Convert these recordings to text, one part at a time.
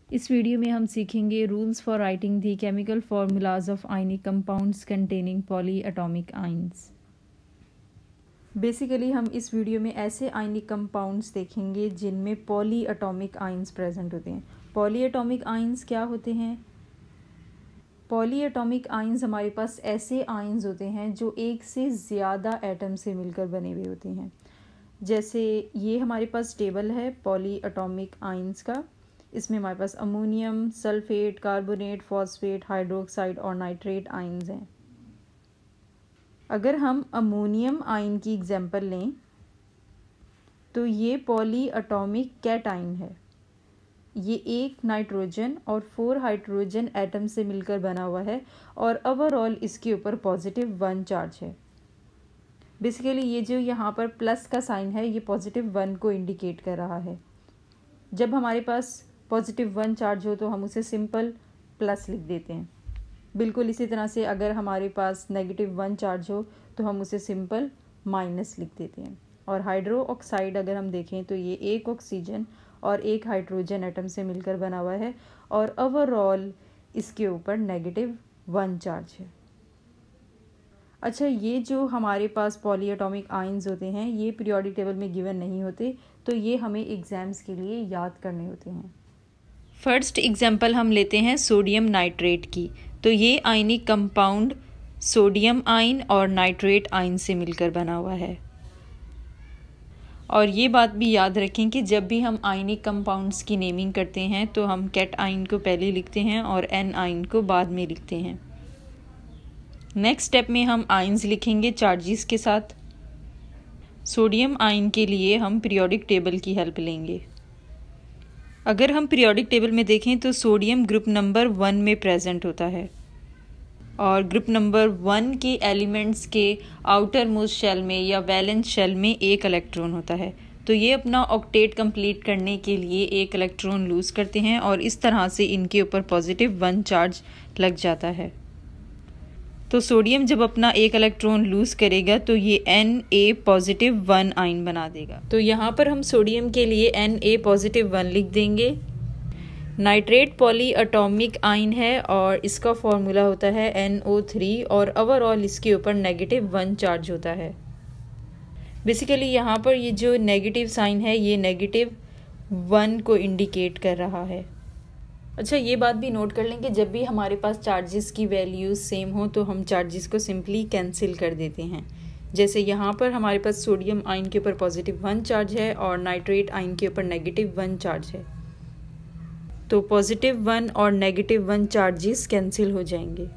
इस वीडियो में हम सीखेंगे rules for writing the chemical formulas of ionic compounds containing poly atomic ions. Basically हम इस वीडियो में ऐसे आयनिक कंपाउंड्स देखेंगे जिनमें पॉली एटॉमिक आइंस प्रेजेंट होते हैं। पॉली एटॉमिक आइंस क्या होते हैं? पॉली एटॉमिक आइंस हमारे पास ऐसे आइंस होते हैं जो एक से ज़्यादा एटम से मिलकर बने हुए होते हैं। जैसे ये हमारे पास टेबल है पॉली एटॉमिक आइंस का। इसमें हमारे पास ammonium, sulphate, carbonate, phosphate, hydroxide और नाइट्रेट आइंस हैं। अगर हम अमोनियम आयन की एग्जांपल लें तो ये पॉली एटॉमिक कैटाइन है। ये एक नाइट्रोजन और 4 हाइड्रोजन एटम से मिलकर बना हुआ है और ओवरऑल इसके ऊपर +1 चार्ज है। बेसिकली ये जो यहाँ पर प्लस का साइन है ये +1 को इंडिकेट कर रहा है। जब हमारे पास +1 चार्ज हो तो हम उसे सिंपल प्लस लिख देते हैं। बिल्कुल इसी तरह से अगर हमारे पास -1 चार्ज हो तो हम उसे सिंपल माइनस लिख देते हैं। और हाइड्रो ऑक्साइड अगर हम देखें तो ये एक ऑक्सीजन और एक हाइड्रोजन एटम से मिलकर बना हुआ है और ओवरऑल इसके ऊपर -1 चार्ज है। अच्छा, ये जो हमारे पास पॉली एटॉमिक आइंस होते हैं ये पीरियोडिक टेबल में गिवन नहीं होते, तो ये हमें एग्जाम्स के लिए याद करने होते हैं। फर्स्ट एग्जाम्पल हम लेते हैं सोडियम नाइट्रेट की। तो ये आयनिक कंपाउंड सोडियम आयन और नाइट्रेट आयन से मिलकर बना हुआ है। और ये बात भी याद रखें कि जब भी हम आयनिक कंपाउंड्स की नेमिंग करते हैं तो हम कैट आयन को पहले लिखते हैं और एन आयन को बाद में लिखते हैं। नेक्स्ट स्टेप में हम आयंस लिखेंगे चार्जेस के साथ। सोडियम आयन के लिए हम पीरियोडिक टेबल की हेल्प लेंगे। अगर हम पीरियोडिक टेबल में देखें तो सोडियम ग्रुप नंबर 1 में प्रेजेंट होता है और ग्रुप नंबर 1 के एलिमेंट्स के आउटर मोस्ट शेल में या वैलेंस शेल में एक इलेक्ट्रॉन होता है। तो ये अपना ऑक्टेट कंप्लीट करने के लिए एक इलेक्ट्रॉन लूज करते हैं और इस तरह से इनके ऊपर +1 चार्ज लग जाता है। तो सोडियम जब अपना एक इलेक्ट्रॉन लूज करेगा तो ये Na+1 आयन बना देगा। तो यहाँ पर हम सोडियम के लिए Na+1 लिख देंगे। नाइट्रेट पॉली एटॉमिक आयन है और इसका फॉर्मूला होता है NO3 और ओवरऑल इसके ऊपर -1 चार्ज होता है। बेसिकली यहाँ पर ये जो नेगेटिव साइन है ये -1 को इंडिकेट कर रहा है। अच्छा, ये बात भी नोट कर लें कि जब भी हमारे पास चार्जेस की वैल्यूज़ सेम हो तो हम चार्जेस को सिंपली कैंसिल कर देते हैं। जैसे यहाँ पर हमारे पास सोडियम आयन के ऊपर +1 चार्ज है और नाइट्रेट आयन के ऊपर -1 चार्ज है। तो +1 और -1 चार्जेस कैंसिल हो जाएंगे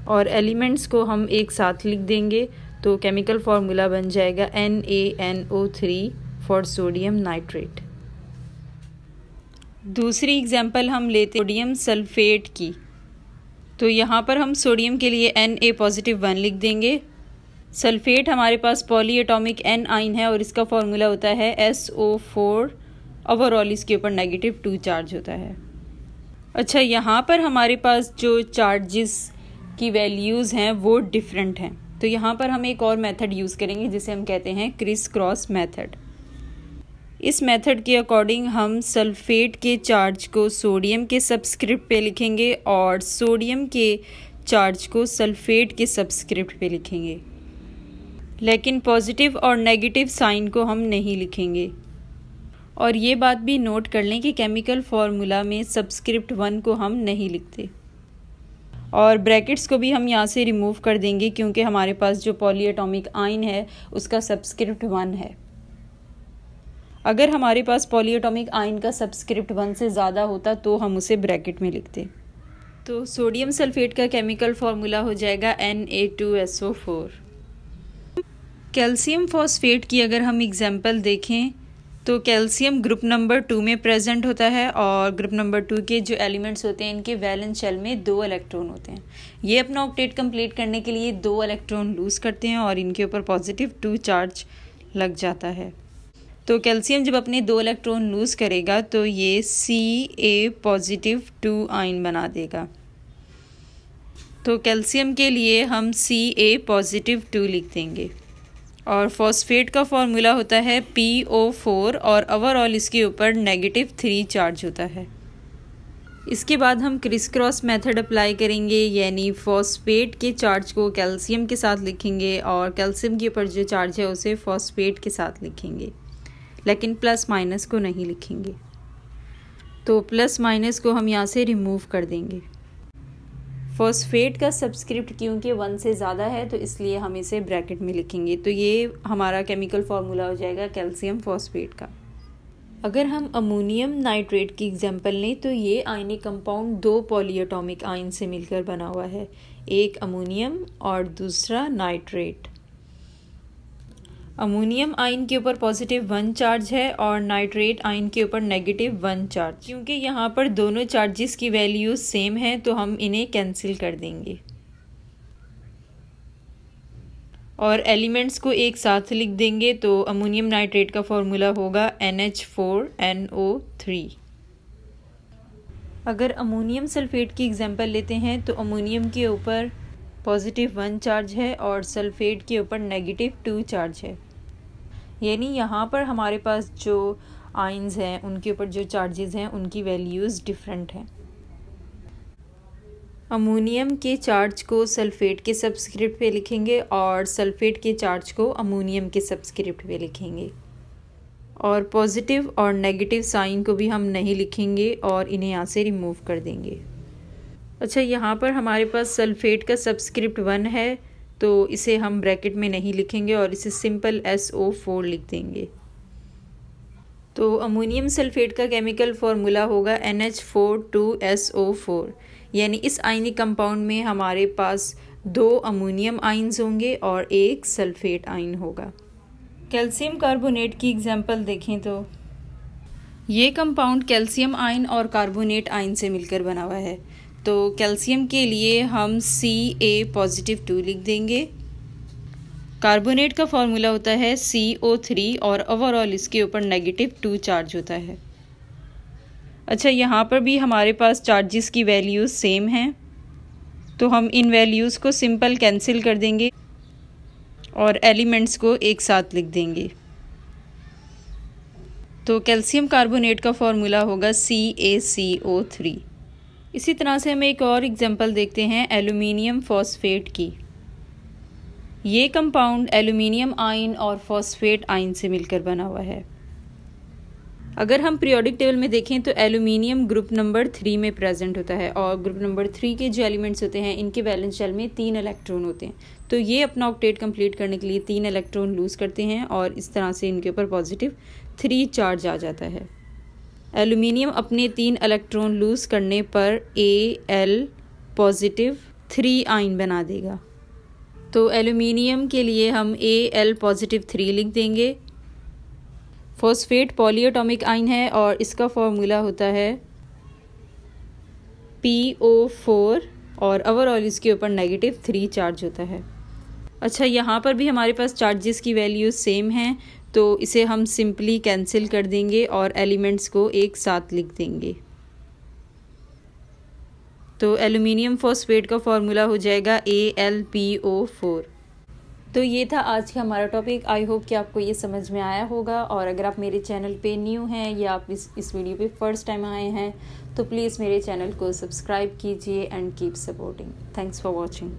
और एलिमेंट्स को हम एक साथ लिख देंगे। तो केमिकल फार्मूला बन जाएगा NaNO3 फॉर सोडियम नाइट्रेट। दूसरी एग्जांपल हम लेते सोडियम सल्फेट की। तो यहाँ पर हम सोडियम के लिए Na+1 लिख देंगे। सल्फेट हमारे पास पॉली एटॉमिक N आयन है और इसका फॉर्मूला होता है SO4। ओवरऑल इसके ऊपर -2 चार्ज होता है। अच्छा, यहाँ पर हमारे पास जो चार्जेस की वैल्यूज़ हैं वो डिफरेंट हैं। तो यहाँ पर हम एक और मेथड यूज़ करेंगे जिसे हम कहते हैं क्रिस क्रॉस मेथड। इस मेथड के अकॉर्डिंग हम सल्फेट के चार्ज को सोडियम के सबस्क्रिप्ट पे लिखेंगे और सोडियम के चार्ज को सल्फेट के सबस्क्रिप्ट पे लिखेंगे, लेकिन पॉजिटिव और नेगेटिव साइन को हम नहीं लिखेंगे। और ये बात भी नोट कर लें कि केमिकल फार्मूला में सबस्क्रिप्ट 1 को हम नहीं लिखते और ब्रैकेट्स को भी हम यहाँ से रिमूव कर देंगे क्योंकि हमारे पास जो पॉली एटॉमिक आयन है उसका सबस्क्रिप्ट 1 है। अगर हमारे पास पॉली एटॉमिक आयन का सबस्क्रिप्ट 1 से ज़्यादा होता तो हम उसे ब्रैकेट में लिखते। तो सोडियम सल्फेट का केमिकल फार्मूला हो जाएगा Na2SO4। कैल्शियम फॉस्फेट की अगर हम एग्जांपल देखें तो कैल्शियम ग्रुप नंबर 2 में प्रेजेंट होता है और ग्रुप नंबर 2 के जो एलिमेंट्स होते हैं इनके वैलेंस शेल में 2 इलेक्ट्रॉन होते हैं। ये अपना ऑक्टेट कंप्लीट करने के लिए 2 इलेक्ट्रॉन लूज करते हैं और इनके ऊपर +2 चार्ज लग जाता है। तो कैल्शियम जब अपने 2 इलेक्ट्रॉन लूज करेगा तो ये Ca+2 आयन बना देगा। तो कैल्शियम के लिए हम Ca+2 लिख देंगे और फॉस्फेट का फॉर्मूला होता है PO4 और ओवरऑल इसके ऊपर -3 चार्ज होता है। इसके बाद हम क्रिस क्रॉस मेथड अप्लाई करेंगे, यानी फॉस्फेट के चार्ज को कैल्शियम के साथ लिखेंगे और कैल्शियम के ऊपर जो चार्ज है उसे फॉस्फेट के साथ लिखेंगे, लेकिन प्लस माइनस को नहीं लिखेंगे। तो प्लस माइनस को हम यहाँ से रिमूव कर देंगे। फॉस्फेट का सबस्क्रिप्ट क्योंकि 1 से ज़्यादा है तो इसलिए हम इसे ब्रैकेट में लिखेंगे। तो ये हमारा केमिकल फार्मूला हो जाएगा कैल्शियम फॉस्फेट का। अगर हम अमोनियम नाइट्रेट की एग्जांपल लें तो ये आयनिक कंपाउंड 2 पॉलीएटॉमिक आयन से मिलकर बना हुआ है, एक अमोनियम और दूसरा नाइट्रेट। अमोनियम आयन के ऊपर +1 चार्ज है और नाइट्रेट आयन के ऊपर -1 चार्ज। क्योंकि यहाँ पर दोनों चार्जेस की वैल्यूज सेम है तो हम इन्हें कैंसिल कर देंगे और एलिमेंट्स को एक साथ लिख देंगे। तो अमोनियम नाइट्रेट का फॉर्मूला होगा NH4NO3। अगर अमोनियम सल्फेट की एग्जांपल लेते हैं तो अमोनियम के ऊपर +1 चार्ज है और सल्फेट के ऊपर -2 चार्ज है, यानी यहाँ पर हमारे पास जो आयन्स हैं उनके ऊपर जो चार्जेस हैं उनकी वैल्यूज़ डिफरेंट हैं। अमोनियम के चार्ज को सल्फेट के सबस्क्रिप्ट पे लिखेंगे और सल्फेट के चार्ज को अमोनियम के सबस्क्रिप्ट पे लिखेंगे, और पॉजिटिव और नेगेटिव साइन को भी हम नहीं लिखेंगे और इन्हें यहाँ से रिमूव कर देंगे। अच्छा, यहाँ पर हमारे पास सल्फेट का सबस्क्रिप्ट 1 है तो इसे हम ब्रैकेट में नहीं लिखेंगे और इसे सिंपल SO4 लिख देंगे। तो अमोनियम सल्फेट का केमिकल फार्मूला होगा NH4 यानी इस आयनिक कंपाउंड में हमारे पास 2 अमोनियम आयन्स होंगे और एक सल्फेट आयन होगा। कैल्शियम कार्बोनेट की एग्जांपल देखें तो ये कंपाउंड कैल्शियम आयन और कार्बोनेट आयन से मिलकर बना हुआ है। तो कैल्शियम के लिए हम Ca+2 लिख देंगे। कार्बोनेट का फॉर्मूला होता है CO3 और ओवरऑल इसके ऊपर -2 चार्ज होता है। अच्छा, यहाँ पर भी हमारे पास चार्जेस की वैल्यूज़ सेम हैं तो हम इन वैल्यूज़ को सिंपल कैंसिल कर देंगे और एलिमेंट्स को एक साथ लिख देंगे। तो कैल्शियम कार्बोनेट का फॉर्मूला होगा CaCO3। इसी तरह से हम एक और एग्जांपल देखते हैं एल्युमिनियम फॉस्फेट की। ये कंपाउंड एल्युमिनियम आयन और फॉस्फेट आयन से मिलकर बना हुआ है। अगर हम पीरियोडिक टेबल में देखें तो एल्युमिनियम ग्रुप नंबर 3 में प्रेजेंट होता है और ग्रुप नंबर 3 के जो एलिमेंट्स होते हैं इनके वैलेंस शेल में 3 इलेक्ट्रॉन होते हैं। तो ये अपना ऑक्टेट कंप्लीट करने के लिए 3 इलेक्ट्रॉन लूज करते हैं और इस तरह से इनके ऊपर +3 चार्ज आ जाता है। एल्युमिनियम अपने 3 इलेक्ट्रॉन लूज करने पर Al+3 आयन बना देगा। तो एल्युमिनियम के लिए हम Al+3 लिख देंगे। फॉस्फेट पॉलीएटॉमिक आयन है और इसका फॉर्मूला होता है PO4 और ओवरऑल इसके ऊपर -3 चार्ज होता है। अच्छा, यहाँ पर भी हमारे पास चार्जेस की वैल्यूज सेम हैं तो इसे हम सिंपली कैंसिल कर देंगे और एलिमेंट्स को एक साथ लिख देंगे। तो एल्युमिनियम फॉस्फेट का फॉर्मूला हो जाएगा AlPO4। तो ये था आज का हमारा टॉपिक। आई होप कि आपको ये समझ में आया होगा, और अगर आप मेरे चैनल पे न्यू हैं या आप इस वीडियो पे फर्स्ट टाइम आए हैं तो प्लीज़ मेरे चैनल को सब्सक्राइब कीजिए and keep supporting. Thanks for watching.